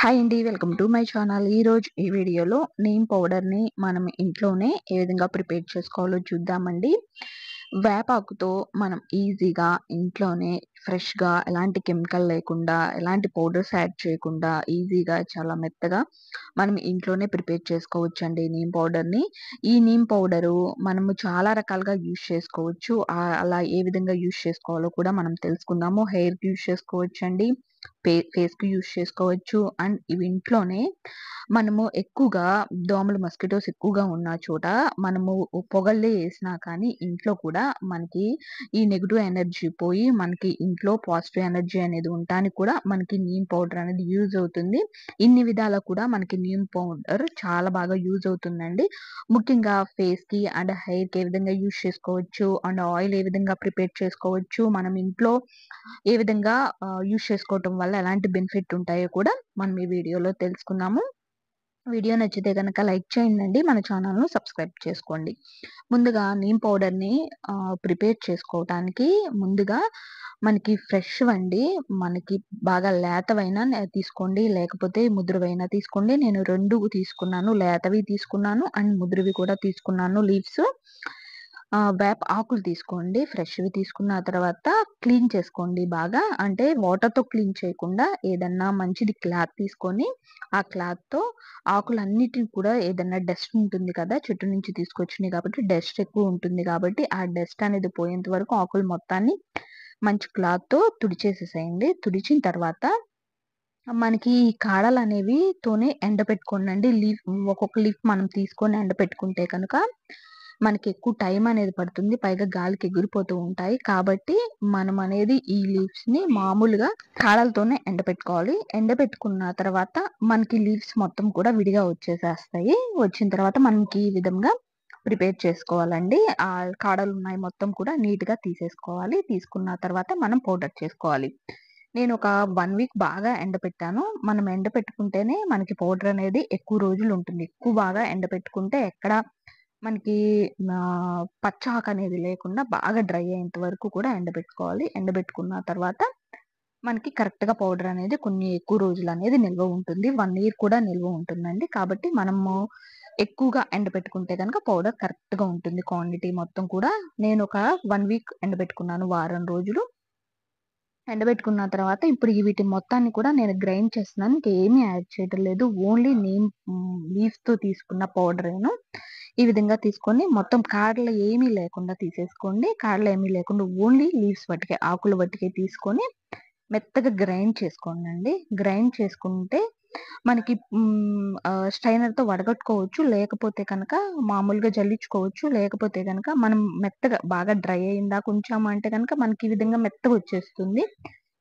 Hi అండి. Welcome to my channel. ఈరోజు ఈ వీడియోలో నీమ్ పౌడర్‌ని మనం ఇంట్లోనే ఏ విధంగా ప్రిపేర్ చేసుకోవాలో చూద్దామండి. వేపాకుతో మనం ఈజీగా ఇంట్లోనే ఫ్రెష్‌గా ఎలాంటి కెమికల్ లేకుండా, ఎలాంటి పౌడర్స్ యాడ్ చేయకుండా ఈజీగా చాలా మెత్తగా మనం ఇంట్లోనే ప్రిపేర్ చేసుకోవచ్చండి నీమ్ పౌడర్‌ని. ఈ నీమ్ పౌడరు మనము చాలా రకాలుగా యూజ్ చేసుకోవచ్చు. అలా ఏ విధంగా యూజ్ చేసుకోవాలో కూడా మనం తెలుసుకుందాము. హెయిర్‌కి యూజ్ చేసుకోవచ్చండి. ఫేస్‌కి యూజ్ చేసుకోవచ్చు. అండ్ ఇవి ఇంట్లోనే మనము ఎక్కువగా దోమలు, మస్కిటోస్ ఎక్కువగా ఉన్న చోట మనము పొగళ్ళే ఏసినా కానీ ఇంట్లో కూడా మనకి ఈ నెగెటివ్ ఎనర్జీ పోయి మనకి ఇంట్లో పాజిటివ్ ఎనర్జీ అనేది ఉండటానికి కూడా మనకి నీమ్ పౌడర్ అనేది యూజ్ అవుతుంది. ఇన్ని విధాలా కూడా మనకి నీమ్ పౌడర్ చాలా బాగా యూజ్ అవుతుందండి. ముఖ్యంగా ఫేస్‌కి అండ్ హెయిర్‌కి ఏ విధంగా యూజ్ చేసుకోవచ్చు, అండ్ ఆయిల్ ఏ విధంగా ప్రిపేర్ చేసుకోవచ్చు, మనం ఇంట్లో ఏ విధంగా యూజ్ చేసుకోవటం వల్ల ఎలాంటి బెనిఫిట్ ఉంటాయో కూడా మనం ఈ వీడియోలో తెలుసుకుందాము. వీడియో నచ్చితే గనక లైక్ చేయండండి. మన ఛానల్‌ను సబ్స్క్రైబ్ చేసుకోండి. ముందుగా నీమ్ పౌడర్‌ని ప్రిపేర్ చేసుకోవటానికి ముందుగా మనకి ఫ్రెష్‌వండి. మనకి బాగా లేతవైనా తీసుకోండి. లేకపోతే ముదురువైనా తీసుకోండి. నేను 2 తీసుకున్నాను. లేతవి తీసుకున్నాను. అండ్ ముదురువి కూడా తీసుకున్నాను లీవ్స్. వేప ఆకులు తీసుకోండి. ఫ్రెష్‌వి తీసుకున్న తర్వాత క్లీన్ చేసుకోండి బాగా. అంటే వాటర్‌తో క్లీన్ చేయకుండా ఏదన్నా మంచిది క్లాత్ తీసుకొని, ఆ క్లాత్‌తో ఆకులన్నిటిని కూడా ఏదన్నా డస్ట్ ఉంటుంది కదా! చెట్టు నుంచి తీసుకొచ్చినయి కాబట్టి డస్ట్ ఎక్కువ ఉంటుంది కాబట్టి, ఆ డస్ట్ అనేది పోయేంత వరకు ఆకులు మొత్తాన్ని మంచి క్లాత్‌తో తుడిచేసేసేయండి. తుడిచిన తర్వాత మనకి ఈ కాడలనేవి తోనే ఎండబెట్టుకోండండి. ఒక్కొక్క లీఫ్ మనం తీసుకొని ఎండబెట్టుకుంటే కనుక మనకి ఎక్కువ టైం అనేది పడుతుంది. పైగా గాలికి ఎగిరిపోతూ ఉంటాయి. కాబట్టి మనం అనేది ఈ లీవ్స్‌ని మామూలుగా కాడలతోనే ఎండబెట్టుకోవాలి. ఎండబెట్టుకున్న తర్వాత మనకి లీవ్స్ మొత్తం కూడా విడిగా వచ్చేసేస్తాయి. వచ్చిన తర్వాత మనకి ఈ విధంగా ప్రిపేర్ చేసుకోవాలండి. ఆ కాడలున్నాయి మొత్తం కూడా నీట్‌గా తీసేసుకోవాలి. తీసుకున్న తర్వాత మనం పౌడర్ చేసుకోవాలి. నేనొక 1 వీక్ బాగా ఎండబెట్టాను. మనం ఎండబెట్టుకుంటేనే మనకి పౌడర్ అనేది ఎక్కువ రోజులుంటుంది. ఎక్కువ బాగా ఎండబెట్టుకుంటే ఎక్కడ మనకి పచ్చాకనేది లేకుండా బాగా డ్రై అయ్యేంత వరకు కూడా ఎండబెట్టుకోవాలి. ఎండబెట్టుకున్న తర్వాత మనకి కరెక్ట్‌గా పౌడర్ అనేది కొన్ని ఎక్కువ రోజులనేది నిల్వ ఉంటుంది. 1 ఇయర్ కూడా నిల్వ ఉంటుందండి. కాబట్టి మనము ఎక్కువగా ఎండబెట్టుకుంటే గనక పౌడర్ కరెక్ట్‌గా ఉంటుంది. క్వాంటిటీ మొత్తం కూడా నేనొక 1 వీక్ ఎండబెట్టుకున్నాను. వారం రోజులు. ఎండబెట్టుకున్న తర్వాత ఇప్పుడు వీటిని మొత్తాన్ని కూడా నేను గ్రైండ్ చేస్తున్నాను. ఇంకేమీ యాడ్ చేయటం లేదు. ఓన్లీ లీవ్స్‌తో తీసుకున్న పౌడరేను. ఈ విధంగా తీసుకొని మొత్తం కాడలు ఏమీ లేకుండా తీసేసుకోండి. కాడలు ఏమీ లేకుండా ఓన్లీ లీవ్స్ మట్టుకే, ఆకులు మట్టుకే తీసుకొని మెత్తగా గ్రైండ్ చేసుకోండండి. గ్రైండ్ చేసుకుంటే మనకి స్ట్రైనర్‌తో వడగట్టుకోవచ్చు. లేకపోతే కనుక మామూలుగా జల్లించుకోవచ్చు. లేకపోతే గనక మనం మెత్తగా బాగా డ్రై అయిందాక ఉంచామంటే గనక మనకి ఈ విధంగా మెత్తగొచ్చేస్తుంది.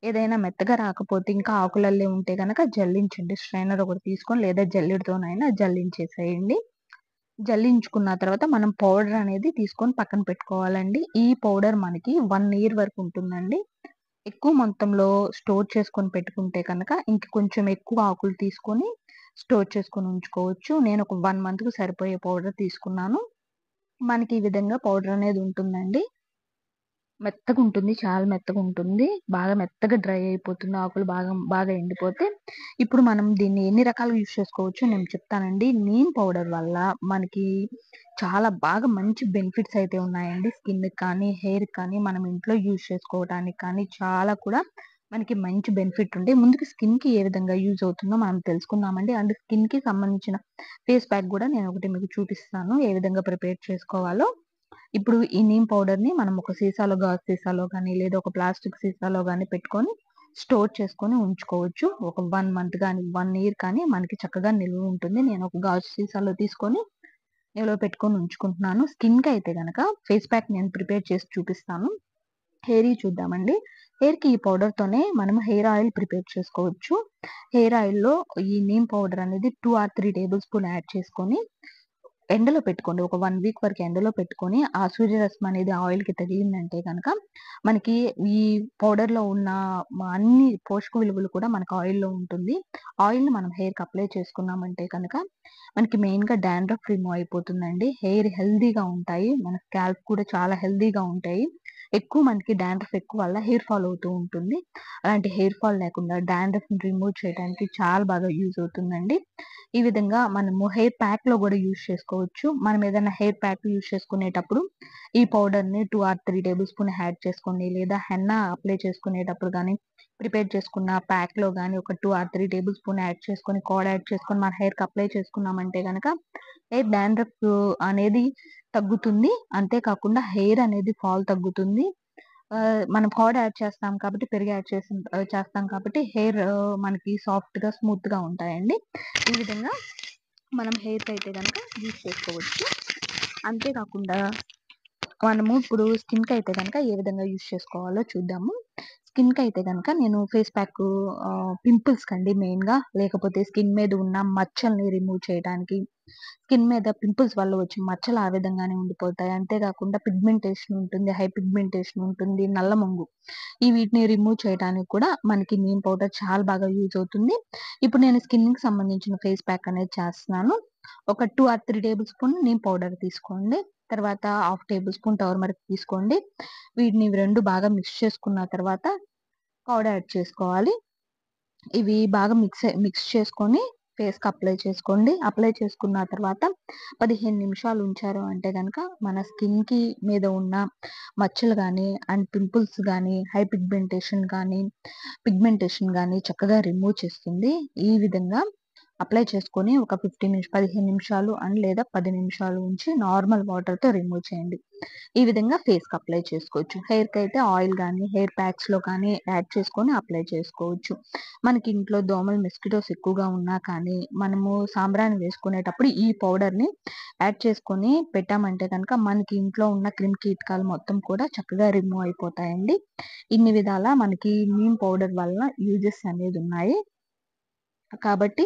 ఏదైనా మెత్తగా రాకపోతే ఇంకా ఆకులల్లే ఉంటే గనక జల్లించండి. స్ట్రైనర్ ఒకటి తీసుకొని లేదా జల్లెడతోనైనా జల్లించేసేయండి. జల్లించుకున్న తర్వాత మనం పౌడర్ అనేది తీసుకొని పక్కన పెట్టుకోవాలండి. ఈ పౌడర్ మనకి 1 ఇయర్ వరకు ఉంటుందండి. ఎక్కువ మొత్తంలో స్టోర్ చేసుకొని పెట్టుకుంటే కనుక ఇంక కొంచెం ఎక్కువ ఆకులు తీసుకొని స్టోర్ చేసుకొని ఉంచుకోవచ్చు. నేనొక 1 మంత్‌కి సరిపోయే పౌడర్ తీసుకున్నాను. మనకి ఈ విధంగా పౌడర్ అనేది ఉంటుందండి. మెత్తగుంటుంది. చాలా మెత్తగుంటుంది. బాగా మెత్తగా డ్రై అయిపోతుంది. ఆకులు బాగా ఎండిపోతే, ఇప్పుడు మనం దీన్ని ఎన్ని రకాలుగా యూజ్ చేసుకోవచ్చో నేను చెప్తానండి. నీమ్ పౌడర్ వల్ల మనకి చాలా బాగా మంచి బెనిఫిట్స్ అయితే ఉన్నాయండి. స్కిన్‌కి కానీ, హెయిర్‌కి కానీ, మనం ఇంట్లో యూజ్ చేసుకోవటానికి కానీ చాలా కూడా మనకి మంచి బెనిఫిట్ ఉంటాయి. ముందుగా స్కిన్‌కి ఏ విధంగా యూజ్ అవుతుందో మనం తెలుసుకుందామండి. అండ్ స్కిన్‌కి సంబంధించిన ఫేస్ ప్యాక్ గూడా నేనొకటి మీకు చూపిస్తాను. ఏ విధంగా ప్రిపేర్ చేసుకోవాలో. ఇప్పుడు ఈ నీమ్ పౌడర్‌ని మనం ఒక సీసాలో, గాజు సీసాలో గాని, లేదా ఒక ప్లాస్టిక్ సీసాలో గాని పెట్టుకొని స్టోర్ చేసుకొని ఉంచుకోవచ్చు. ఒక 1 మంత్ గాని, 1 ఇయర్ కానీ మనకి చక్కగా నిల్వ ఉంటుంది. నేను ఒక గాజు సీసాలో తీసుకొని నిల్వ పెట్టుకొని ఉంచుకుంటున్నాను. స్కిన్‌కైతే గనక ఫేస్ ప్యాక్ నేను ప్రిపేర్ చేసి చూపిస్తాను. హెయిర్‌యి చూద్దామండి. హెయిర్‌కి ఈ పౌడర్‌తోనే మనం హెయిర్ ఆయిల్ ప్రిపేర్ చేసుకోవచ్చు. హెయిర్ ఆయిల్‌లో ఈ నీమ్ పౌడర్ అనేది 2 ఆర్ 3 టేబుల్ స్పూన్ యాడ్ చేసుకొని ఎండలో పెట్టుకోండి. ఒక 1 వీక్ వరకు ఎండలో పెట్టుకొని, ఆ సూర్యరశ్మి అనేది ఆయిల్‌కి తగిలిందంటే గనక, మనకి ఈ పౌడర్‌లో ఉన్న అన్ని పోషక విలువలు కూడా మనకు ఆయిల్‌లో ఉంటుంది. ఆయిల్‌ని మనం హెయిర్‌కి అప్లై చేసుకున్నామంటే కనుక, మనకి మెయిన్‌గా డాండ్రఫ్ రిమూవ్ అయిపోతుందండి. హెయిర్ హెల్తీగా ఉంటాయి. మన స్కాల్ప్ కూడా చాలా హెల్తీగా ఉంటాయి. ఎక్కువ మందికి డాండ్రఫ్ ఎక్కువ వల్ల హెయిర్ ఫాల్ అవుతూ ఉంటుంది. అలాంటి హెయిర్ ఫాల్ లేకుండా డాండ్రఫ్‌ని రిమూవ్ చేయడానికి చాలా బాగా యూజ్ అవుతుందండి. ఈ విధంగా మనము హెయిర్ ప్యాక్‌లో గూడా యూజ్ చేసుకోవచ్చు. మనం ఏదైనా హెయిర్ ప్యాక్ యూజ్ చేసుకునేటప్పుడు ఈ పౌడర్‌ని 2 ఆర్ 3 టేబుల్ స్పూన్ యాడ్ చేసుకోండి. లేదా హెన్నా అప్లై చేసుకునేటప్పుడు గానీ, ప్రిపేర్ చేసుకున్న ప్యాక్‌లో గానీ ఒక 2 ఆర్ 3 టేబుల్ స్పూన్ యాడ్ చేసుకొని, కర్డ్ యాడ్ చేసుకొని మన హెయిర్‌కి అప్లై చేసుకున్నామంటే గనక హెయిర్ డాండ్రఫ్ అనేది తగ్గుతుంది. అంతే కాకుండా హెయిర్ అనేది ఫాల్ తగ్గుతుంది. మనం కర్డ్ యాడ్ చేస్తాం కాబట్టి, పెరుగు యాడ్ చేస్తాం కాబట్టి హెయిర్ మనకి సాఫ్ట్‌గా, స్మూత్‌గా ఉంటాయండి. ఈ విధంగా మనం హెయిర్‌కైతే గనక యూజ్ చేసుకోవచ్చు. అంతే కాకుండా మనము ఇప్పుడు స్కిన్‌కైతే గనక ఏ విధంగా యూజ్ చేసుకోవాలో చూద్దాము. స్కిన్‌కైతే గనక నేను ఫేస్ ప్యాక్ పింపుల్స్‌కండి మెయిన్‌గా, లేకపోతే స్కిన్ మీద ఉన్న మచ్చల్ని రిమూవ్ చేయడానికి, స్కిన్ మీద పింపుల్స్ వల్ల వచ్చే మచ్చలు ఆ విధంగానే ఉండిపోతాయి. అంతే కాకుండా పిగ్మెంటేషన్ ఉంటుంది, హై పిగ్మెంటేషన్ ఉంటుంది, నల్ల మొంగు వీటిని రిమూవ్ చేయడానికి కూడా మనకి నీమ్ పౌడర్ చాలా బాగా యూజ్ అవుతుంది. ఇప్పుడు నేను స్కిన్‌కి సంబంధించిన ఫేస్ ప్యాక్ అనేది చేస్తున్నాను. ఒక 2 or 3 table spoon neem powder తీసుకోండి. తర్వాత హాఫ్ టేబుల్ స్పూన్ టర్మరిక్ తీసుకోండి. వీటిని ఇవి 2 బాగా మిక్స్ చేసుకున్న తర్వాత కర్డ్ యాడ్ చేసుకోవాలి. ఇవి బాగా మిక్స్ చేసుకొని ఫేస్‌కి అప్లై చేసుకోండి. అప్లై చేసుకున్న తర్వాత 15 నిమిషాలు ఉంచారు అంటే గనక మన స్కిన్‌కి మీద ఉన్న మచ్చలు గానీ, అండ్ పింపుల్స్ గానీ, హై పిగ్మెంటేషన్ గానీ చక్కగా రిమూవ్ చేస్తుంది. ఈ విధంగా అప్లై చేసుకొని ఒక 15 నిమిషాలు లేదా 10 నిమిషాలు ఉంచి నార్మల్ వాటర్‌తో రిమూవ్ చేయండి. ఈ విధంగా ఫేస్‌కి అప్లై చేసుకోవచ్చు. హెయిర్‌కైతే ఆయిల్ గానీ, హెయిర్ ప్యాక్స్‌లో కానీ యాడ్ చేసుకొని అప్లై చేసుకోవచ్చు. మనకి ఇంట్లో దోమలు, మస్కిటోస్ ఎక్కువగా ఉన్నా కానీ, మనము సాంబ్రాణి వేసుకునేటప్పుడు ఈ పౌడర్‌ని యాడ్ చేసుకొని పెట్టామంటే గనక మనకి ఇంట్లో ఉన్న క్రిమికీటకాలు మొత్తం కూడా చక్కగా రిమూవ్ అయిపోతాయండి. ఇన్ని విధాలా మనకి నీమ్ పౌడర్ వల్ల యూజెస్ అనేదున్నాయి. కాబట్టి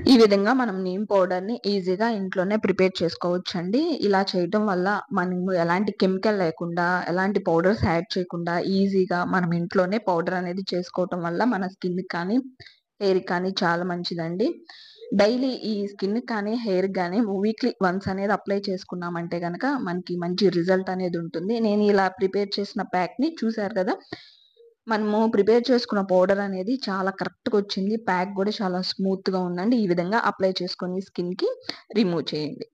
ఈ విధంగా మనం నీమ్ పౌడర్‌ని ఈజీగా ఇంట్లోనే ప్రిపేర్ చేసుకోవచ్చండి. ఇలా చేయటం వల్ల మనము ఎలాంటి కెమికల్ లేకుండా, ఎలాంటి పౌడర్స్ యాడ్ చేయకుండా ఈజీగా మనం ఇంట్లోనే పౌడర్ అనేది చేసుకోవటం వల్ల మన స్కిన్‌కి కానీ, హెయిర్‌కి కానీ చాలా మంచిదండి. డైలీ ఈ స్కిన్‌కి కానీ, హెయిర్‌కి గానీ వీక్లీ వన్స్ అనేది అప్లై చేసుకున్నామంటే గనక మనకి మంచి రిజల్ట్ అనేది ఉంటుంది. నేను ఇలా ప్రిపేర్ చేసిన ప్యాక్‌ని చూసారు కదా! మనము ప్రిపేర్ చేసుకున్న పౌడర్ అనేది చాలా కరెక్ట్‌గొచ్చింది. ప్యాక్ గూడా చాలా స్మూత్‌గా ఉందండి. ఈ విధంగా అప్లై చేసుకొని స్కిన్‌కి రిమూవ్ చేయండి.